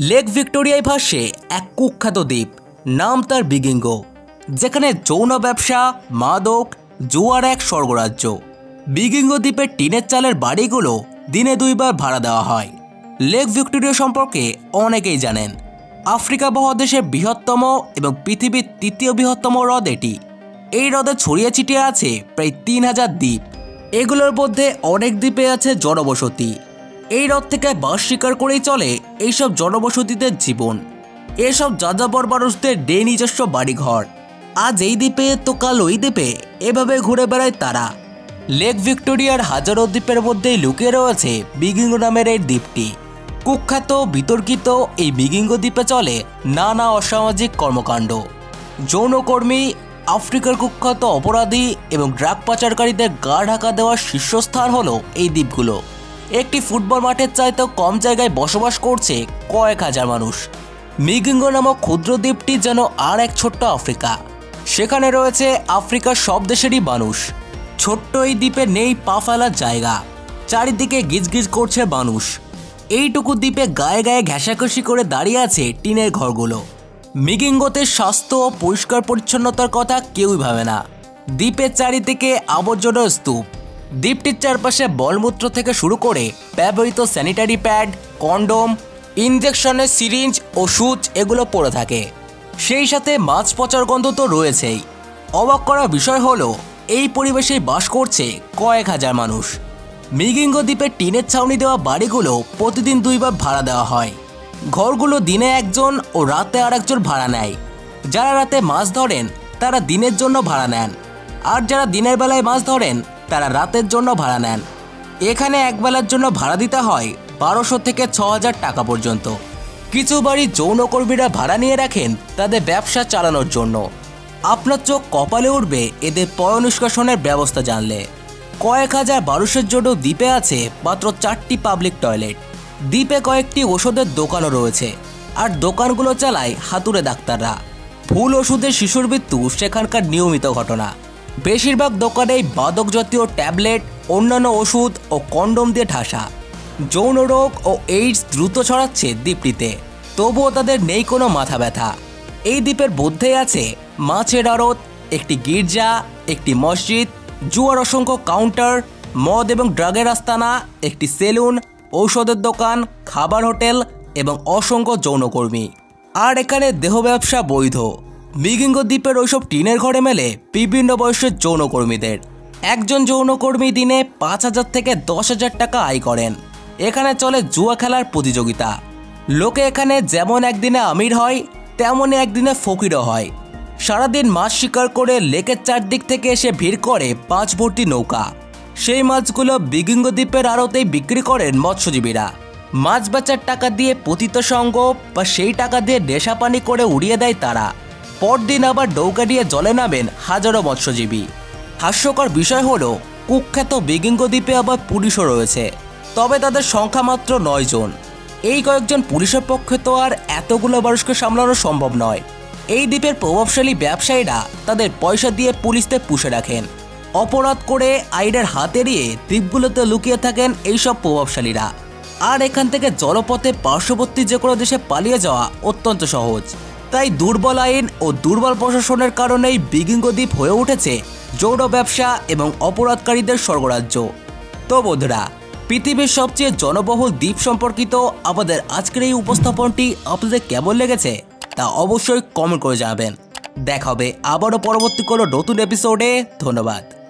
Lake ভিক্টোরিয়ায় ভাসে এক কুখ্যাত দ্বীপ, নাম তার বিগিঙ্গো, যেখানে যৌন ব্যবসা, মাদক, জুয়ার এক স্বর্গরাজ্য। বিগিঙ্গো দ্বীপের টিনের চালের বাড়িগুলো দিনে 2 বার ভাড়া দেওয়া হয়। লেক ভিক্টোরিয়া সম্পর্কে অনেকেই জানেন। আফ্রিকা মহাদেশের বৃহত্তম এবং পৃথিবীর 3য় বৃহত্তম হ্রদ এটি। এই হ্রদে ছড়িয়ে ছিটিয়ে আছে প্রায় 3000 দ্বীপ। এগুলোর মধ্যে অনেক দ্বীপে আছে জনবসতি। এই হ্রদ থেকে বাস শিকার করেই চলে এইসব জনবসতিদের জীবন। এসব যাযাবর মানুষদের নেই নিজস্ব বাড়িঘর। আজ এই দ্বীপে তো কাল ওই দ্বীপে, এভাবে ঘুরে বেড়ায় তারা। লেক ভিক্টোরিয়ার হাজারো দ্বীপের মধ্যেই লুকিয়ে রয়েছে বিগিঙ্গো নামের এই দ্বীপটি। কুখ্যাত বিতর্কিত এই বিগিঙ্গো দ্বীপে চলে নানা অসামাজিক কর্মকাণ্ড। যৌনকর্মী, আফ্রিকার কুখ্যাত অপরাধী এবং ড্রাগ পাচারকারীদের গা ঢাকা দেওয়ার শীর্ষস্থান হলো এই দ্বীপগুলো। একটি ফুটবল মাঠের চাইতেও কম জায়গায় বসবাস করছে কয়েক হাজার মানুষ। বিগিঙ্গো নামক ক্ষুদ্র দ্বীপটি যেন আর এক ছোট্ট আফ্রিকা। সেখানে রয়েছে আফ্রিকার সব দেশেরই মানুষ। ছোট্ট এই দ্বীপে নেই পা ফেলার জায়গা। চারিদিকে গিজগিজ করছে মানুষ। এইটুকু দ্বীপে গায়ে গায়ে ঘেঁষাঘেঁষি করে দাঁড়িয়ে আছে টিনের ঘরগুলো। বিগিঙ্গোতে স্বাস্থ্য ও পরিষ্কার পরিচ্ছন্নতার কথা কেউই ভাবে না। দ্বীপের চারিদিকে আবর্জনার স্তূপ। দ্বীপটির চারপাশে মলমূত্র থেকে শুরু করে ব্যবহৃত স্যানিটারি প্যাড, কন্ডোম, ইনজেকশনের সিরিঞ্জ, ওষুধ এগুলো পড়ে থাকে। সেই সাথে মাছ পচার গন্ধ তো রয়েছেই। অবাক করার বিষয় হলো এই পরিবেশে বাস করছে কয়েক হাজার মানুষ। বিগিঙ্গো দ্বীপের টিনের ছাউনি দেওয়া বাড়িগুলো প্রতিদিন 2 বার ভাড়া দেওয়া হয়। ঘরগুলো দিনে একজন ও রাতে আরেকজন ভাড়া নেয়। যারা রাতে মাছ ধরেন তারা দিনের জন্য ভাড়া নেন, আর যারা দিনের বেলায় মাছ ধরেন তারা রাতের জন্য ভাড়া নেন। এখানে একবেলার জন্য ভাড়া দিতে হয় 1200 থেকে 6000 টাকা পর্যন্ত। কিছু বাড়ি যৌনকর্মীরা ভাড়া নিয়ে রাখেন তাদের ব্যবসা চালানোর জন্য। আপনার চোখ কপালে উঠবে এদের পয় নিষ্কাশনের ব্যবস্থা জানলে। কয়েক হাজার মানুষের জন্য দ্বীপে আছে মাত্র 4টি পাবলিক টয়লেট। দ্বীপে কয়েকটি ওষুধের দোকানও রয়েছে, আর দোকানগুলো চালায় হাতুড়ে ডাক্তাররা। ভুল ওষুধে শিশুর মৃত্যু সেখানকার নিয়মিত ঘটনা। বেশিরভাগ দোকানেই মাদক জাতীয় ট্যাবলেট, অন্যান্য ওষুধ ও কন্ডোম দিয়ে ঠাসা। যৌন রোগ ও এইডস দ্রুত ছড়াচ্ছে দ্বীপটিতে, তবুও তাদের নেই কোনো মাথা ব্যথা। এই দ্বীপের মধ্যেই আছে মাছের আড়ত, একটি গির্জা, একটি মসজিদ, জুয়ার অসংখ্য কাউন্টার, মদ এবং ড্রাগের আস্তানা, একটি সেলুন, ঔষধের দোকান, খাবার হোটেল এবং অসংখ্য যৌনকর্মী। আর এখানে দেহ ব্যবসা বৈধ। বিগিঙ্গো দ্বীপের ওইসব টিনের ঘরে মেলে বিভিন্ন বয়সের যৌনকর্মীদের। একজন যৌনকর্মী দিনে 5000 থেকে 10,000 টাকা আয় করেন। এখানে চলে জুয়া খেলার প্রতিযোগিতা। লোকে এখানে যেমন একদিনে আমির হয়, তেমনই একদিনে ফকিরও হয়। সারাদিন মাছ শিকার করে লেকের চারদিক থেকে এসে ভিড় করে মাছ ভর্তি নৌকা। সেই মাছগুলো বিগিঙ্গো দ্বীপের আড়তেই বিক্রি করেন মৎস্যজীবীরা। মাছ বেচার টাকা দিয়ে পতিত সঙ্গ বা সেই টাকা দিয়ে নেশা পানি করে উড়িয়ে দেয় তারা। পরদিন আবার নৌকা দিয়ে জলে নামেন হাজারো মৎস্যজীবী। হাস্যকর বিষয় হলো কুখ্যাত বিগিঙ্গো দ্বীপে আবার পুলিশও রয়েছে, তবে তাদের সংখ্যা মাত্র 9 জন। এই কয়েকজন পুলিশের পক্ষে তো আর এতগুলো মানুষকে সামলানো সম্ভব নয়। এই দ্বীপের প্রভাবশালী ব্যবসায়ীরা তাদের পয়সা দিয়ে পুলিশদের পুষে রাখেন। অপরাধ করে আইনের হাত এড়িয়ে দ্বীপগুলোতে লুকিয়ে থাকেন এইসব প্রভাবশালীরা। আর এখান থেকে জলপথে পার্শ্ববর্তী যে কোনো দেশে পালিয়ে যাওয়া অত্যন্ত সহজ। তাই দুর্বল আইন ও দুর্বল প্রশাসনের কারণেই বিগিঙ্গো দ্বীপ হয়ে উঠেছে যৌন ব্যবসা এবং অপরাধকারীদের স্বর্গরাজ্য। তো বন্ধুরা, পৃথিবীর সবচেয়ে জনবহুল দ্বীপ সম্পর্কিত আমাদের আজকের এই উপস্থাপনটি আপনাদের কেমন লেগেছে তা অবশ্যই কমেন্ট করে জানাবেন। দেখা হবে আবারও পরবর্তী কোনো নতুন এপিসোডে। ধন্যবাদ।